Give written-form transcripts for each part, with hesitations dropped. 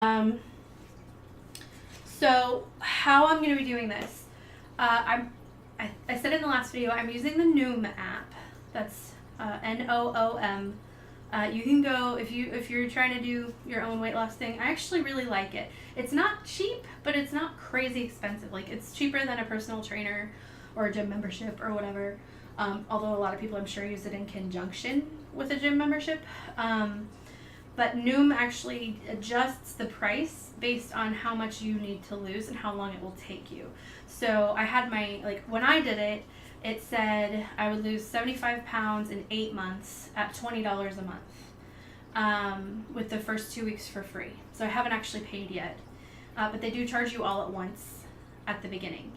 Um, so how I'm going to be doing this, I said in the last video, I'm using the Noom app. That's Noom. You can go if you're trying to do your own weight loss thing. I actually really like it. It's not cheap, but it's not crazy expensive. Like, it's cheaper than a personal trainer or a gym membership or whatever. Although a lot of people, I'm sure, use it in conjunction with a gym membership. But Noom actually adjusts the price based on how much you need to lose and how long it will take you. So I had when I did it, it said I would lose 75 pounds in 8 months at $20 a month, with the first 2 weeks for free. So I haven't actually paid yet. But they do charge you all at once at the beginning.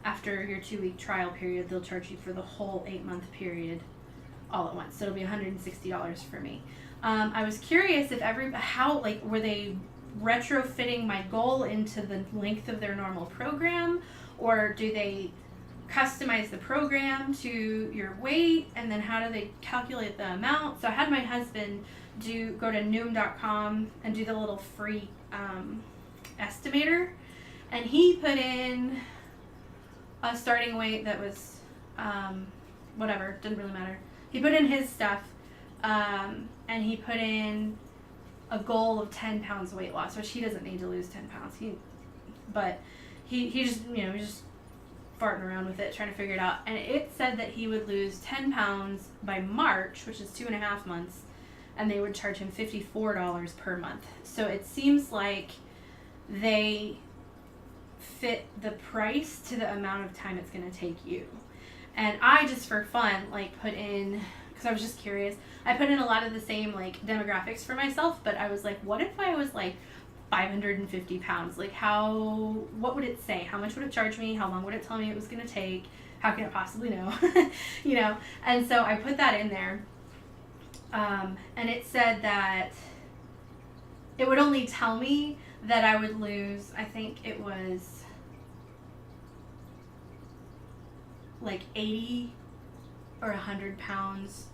After your 2-week trial period, they'll charge you for the whole 8-month period all at once. So it'll be $160 for me. I was curious if were they retrofitting my goal into the length of their normal program, or do they customize the program to your weight, and then how do they calculate the amount? So I had my husband go to Noom.com and do the little free estimator, and he put in a starting weight that was whatever, didn't really matter. He put in his stuff, and he put in a goal of 10 pounds weight loss, which he doesn't need to lose 10 pounds. He just, he's just farting around with it, trying to figure it out. And it said that he would lose 10 pounds by March, which is 2.5 months, and they would charge him $54 per month. So it seems like they fit the price to the amount of time it's going to take you. And I just, for fun, put in, because I was just curious, I put in a lot of the same demographics for myself, but I was like, what if I was 550 pounds? What would it say? How much would it charge me? How long would it tell me it was going to take? How can it possibly know? And so I put that in there. And it said that it would only tell me that I would lose, I think it was 80 or 100 pounds.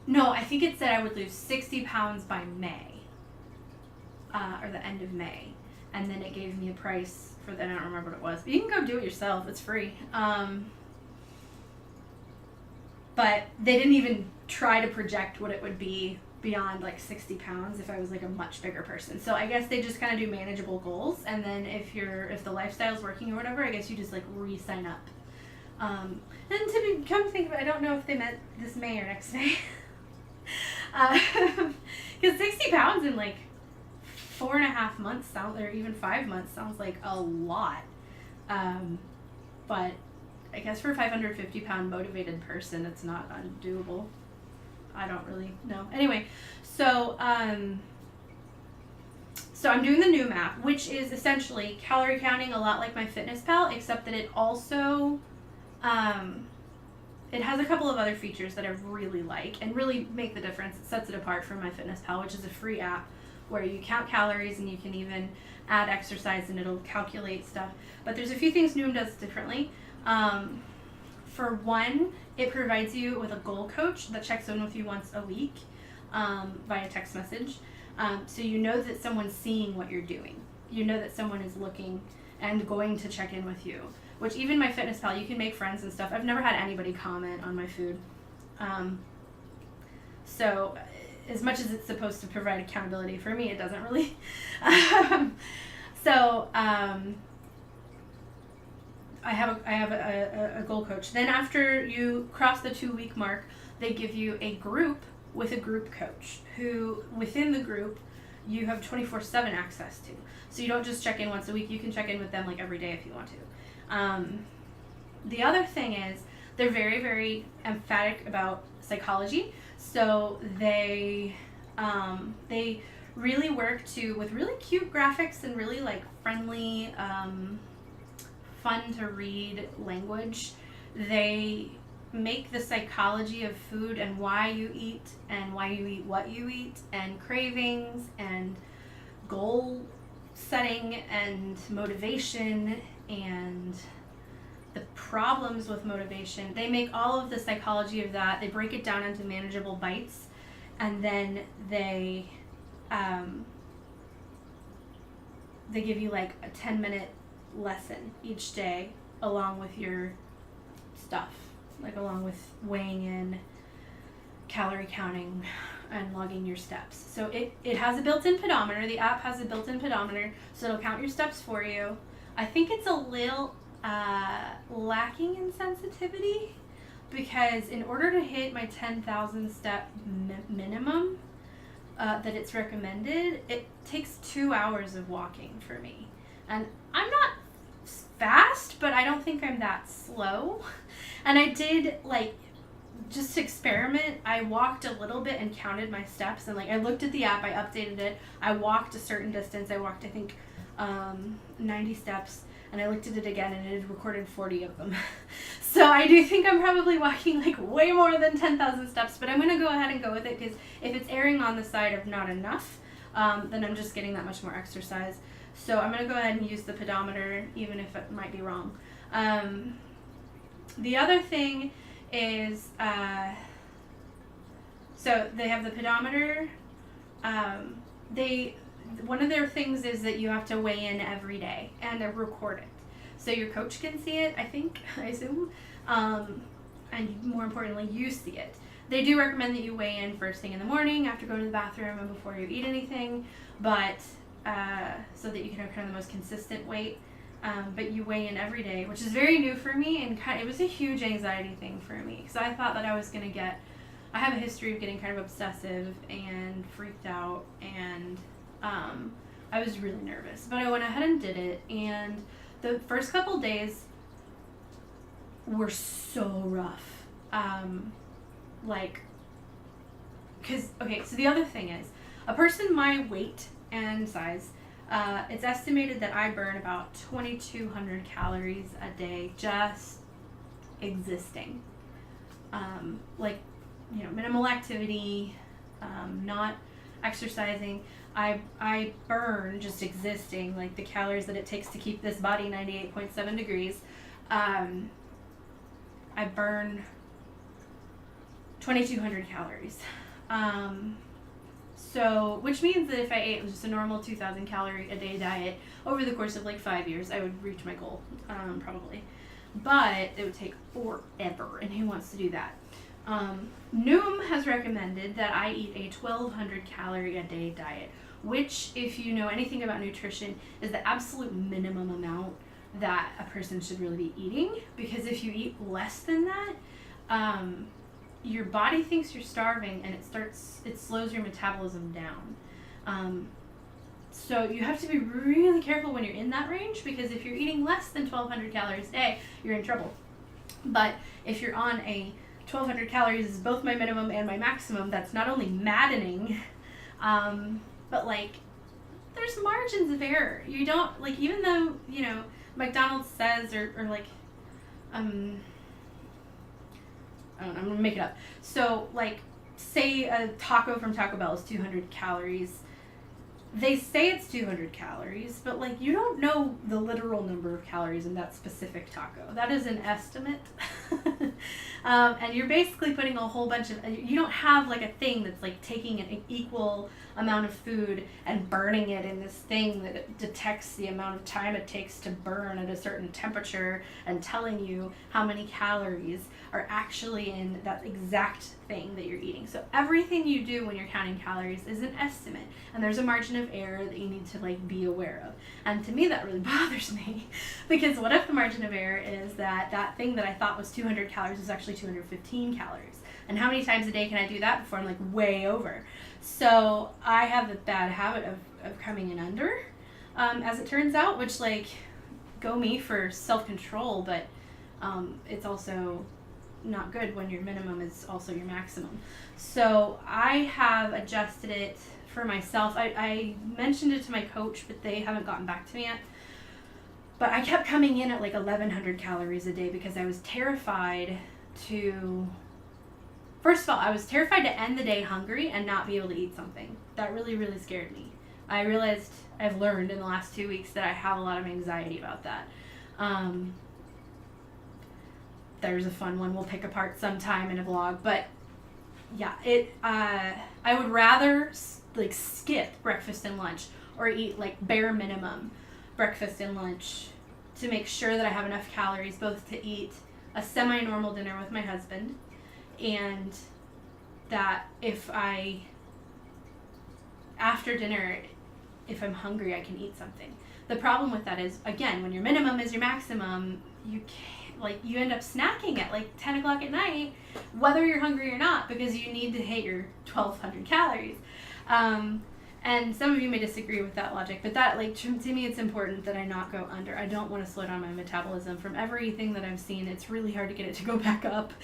No, I think it said I would lose 60 pounds by May, or the end of May. And then it gave me a price for that. I don't remember what it was, but you can go do it yourself. It's free. But they didn't even try to project what it would be beyond 60 pounds if I was a much bigger person. So I guess they just kind of do manageable goals, and then if the lifestyle's working or whatever, I guess you just re-sign up. And come to think of it, I don't know if they meant this May or next May. Because 60 pounds in 4.5 months or even 5 months sounds like a lot. But I guess for a 550 pound motivated person, it's not undoable. I don't really know. Anyway, so I'm doing the Noom app, which is essentially calorie counting, a lot like MyFitnessPal, except that it also it has a couple of other features that I really like and really make the difference. It sets it apart from MyFitnessPal, which is a free app where you count calories and you can even add exercise and it'll calculate stuff. But there's a few things Noom does differently. For one, it provides you with a goal coach that checks in with you once a week via text message. So you know that someone's seeing what you're doing. You know that someone is looking and going to check in with you. Which even MyFitnessPal, you can make friends and stuff. I've never had anybody comment on my food. So as much as it's supposed to provide accountability, for me it doesn't really. I have a goal coach. Then after you cross the 2-week mark, they give you a group with a group coach who, within the group, you have 24/7 access to. So you don't just check in once a week. You can check in with them every day if you want to. The other thing is they're very, very emphatic about psychology. So they really work with really cute graphics and really friendly, fun to read language. They make the psychology of food and why you eat and why you eat what you eat and cravings and goal setting and motivation and the problems with motivation. They make all of the psychology of that. They break it down into manageable bites, and then they they give you like a 10-minute lesson each day along with your stuff, like along with weighing in, calorie counting, and logging your steps. So it has a built-in pedometer. The app has a built-in pedometer, so it'll count your steps for you. I think it's a little lacking in sensitivity, because in order to hit my 10,000 step minimum that it's recommended, it takes 2 hours of walking for me. And I'm not fast, but I don't think I'm that slow. And I did, like, just to experiment, I walked a little bit and counted my steps, and like I looked at the app, I updated it, I walked a certain distance, I walked I think 90 steps, and I looked at it again and it had recorded 40 of them. So I do think I'm probably walking like way more than 10,000 steps, but I'm going to go ahead and go with it, because if it's erring on the side of not enough, then I'm just getting that much more exercise. So I'm going to go ahead and use the pedometer, even if it might be wrong. The other thing is, so they have the pedometer. One of their things is that you have to weigh in every day and record it, so your coach can see it, I assume, and more importantly, you see it. They do recommend that you weigh in first thing in the morning after going to the bathroom and before you eat anything, but so that you can have kind of the most consistent weight. But you weigh in every day, which is very new for me, and it was a huge anxiety thing for me, because I thought that I was going to I have a history of getting kind of obsessive and freaked out, and I was really nervous. But I went ahead and did it, and the first couple days were so rough. So the other thing is, a person my weight and size, it's estimated that I burn about 2,200 calories a day just existing. Minimal activity, not exercising. I burn just existing, like the calories that it takes to keep this body 98.7 degrees. I burn 2,200 calories. So, which means that if I ate just a normal 2,000 calorie a day diet over the course of like 5 years, I would reach my goal, probably. But it would take forever, and who wants to do that? Noom has recommended that I eat a 1,200 calorie a day diet, which, if you know anything about nutrition, is the absolute minimum amount that a person should really be eating, because if you eat less than that, your body thinks you're starving, and it slows your metabolism down. So you have to be really careful when you're in that range, because if you're eating less than 1,200 calories a day, you're in trouble. But if you're on a 1,200 calories is both my minimum and my maximum, that's not only maddening, but like there's margins of error. You don't, like, even though, McDonald's says, or like, I don't know, I'm gonna make it up. So, like, say a taco from Taco Bell is 200 calories. They say it's 200 calories, but, like, you don't know the literal number of calories in that specific taco. That is an estimate. And you're basically putting a whole bunch of, you don't have, like, a thing that's, like, taking an equal amount of food and burning it in this thing that detects the amount of time it takes to burn at a certain temperature and telling you how many calories are actually in that exact thing that you're eating. So everything you do when you're counting calories is an estimate, and there's a margin of error that you need to, like, be aware of. And to me, that really bothers me, because what if the margin of error is that thing that I thought was 200 calories is actually 215 calories? And how many times a day can I do that before I'm, like, way over? So I have the bad habit of coming in under, as it turns out, which, like, go me for self-control, but it's also not good when your minimum is also your maximum. So I have adjusted it for myself. I mentioned it to my coach, but they haven't gotten back to me yet. But I kept coming in at like 1,100 calories a day, because I was terrified to, first of all, I was terrified to end the day hungry and not be able to eat something. That really, really scared me. I realized, I've learned in the last 2 weeks, that I have a lot of anxiety about that. There's a fun one we'll pick apart sometime in a vlog, but yeah, I would rather like skip breakfast and lunch, or eat like bare minimum breakfast and lunch to make sure that I have enough calories both to eat a semi-normal dinner with my husband, and that if I, after dinner, if I'm hungry, I can eat something. The problem with that is, again, when your minimum is your maximum, you can't, like, you end up snacking at like 10 o'clock at night, whether you're hungry or not, because you need to hit your 1,200 calories. And some of you may disagree with that logic, but that, like, to me, it's important that I not go under. I don't want to slow down my metabolism. From everything that I've seen, it's really hard to get it to go back up.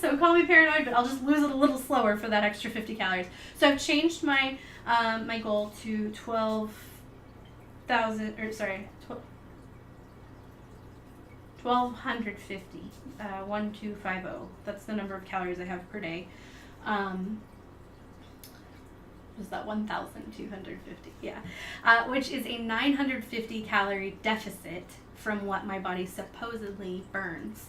So call me paranoid, but I'll just lose it a little slower for that extra 50 calories. So I've changed my my goal to 1,250, 1250. That's the number of calories I have per day. Was that 1,250? Yeah. Which is a 950 calorie deficit from what my body supposedly burns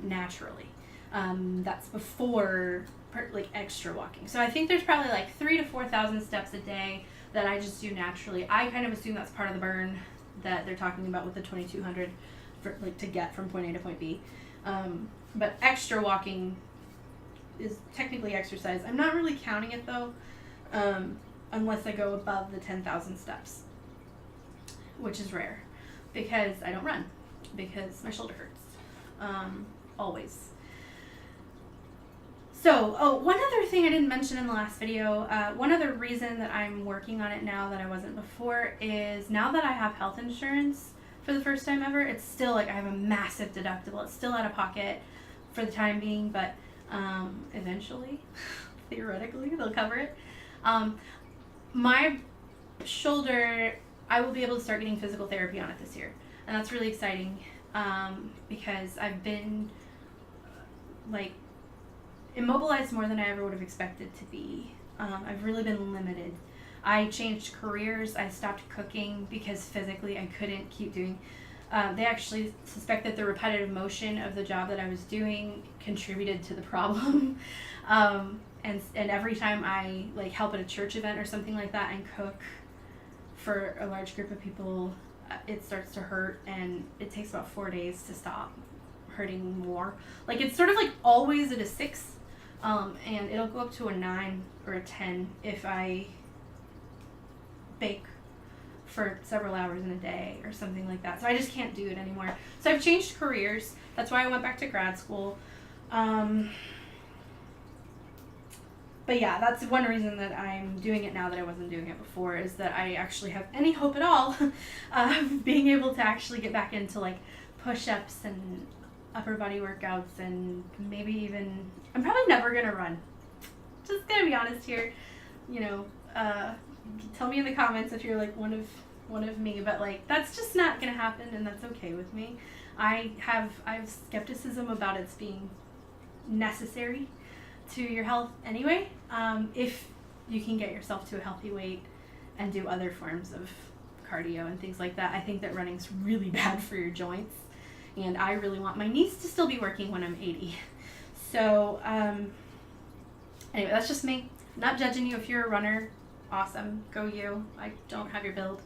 naturally. That's before like extra walking. So I think there's probably like 3,000 to 4,000 steps a day that I just do naturally. I kind of assume that's part of the burn that they're talking about with the 2,200 for, like, to get from point A to point B. But extra walking is technically exercise. I'm not really counting it though. Unless I go above the 10,000 steps, which is rare, because I don't run, because my shoulder hurts, always. So, one other thing I didn't mention in the last video, one other reason that I'm working on it now that I wasn't before is now that I have health insurance for the first time ever, it's still like I have a massive deductible. It's still out of pocket for the time being, but eventually, theoretically, they'll cover it. My shoulder, I will be able to start getting physical therapy on it this year. And that's really exciting, because I've been, like, immobilized more than I ever would have expected to be. I've really been limited. I changed careers. I stopped cooking because physically I couldn't keep doing. They actually suspect that the repetitive motion of the job that I was doing contributed to the problem. And every time I like help at a church event or something like that and cook for a large group of people, it starts to hurt, and it takes about 4 days to stop hurting more. Like, it's sort of like always at a 6, and it'll go up to a 9 or a 10 if I bake for several hours in a day or something like that. So I just can't do it anymore. So I've changed careers. That's why I went back to grad school. But yeah, that's one reason that I'm doing it now that I wasn't doing it before, is that I actually have any hope at all of being able to actually get back into like push-ups and upper body workouts, and maybe even, I'm probably never going to run. Just going to be honest here. You know, tell me in the comments if you're like one of me, but like that's just not going to happen, and that's okay with me. I have skepticism about its being necessary to your health anyway, if you can get yourself to a healthy weight and do other forms of cardio and things like that. I think that running's really bad for your joints, and I really want my knees to still be working when I'm 80. So anyway, that's just me. Not judging you if you're a runner. Awesome, go you. I don't have your build.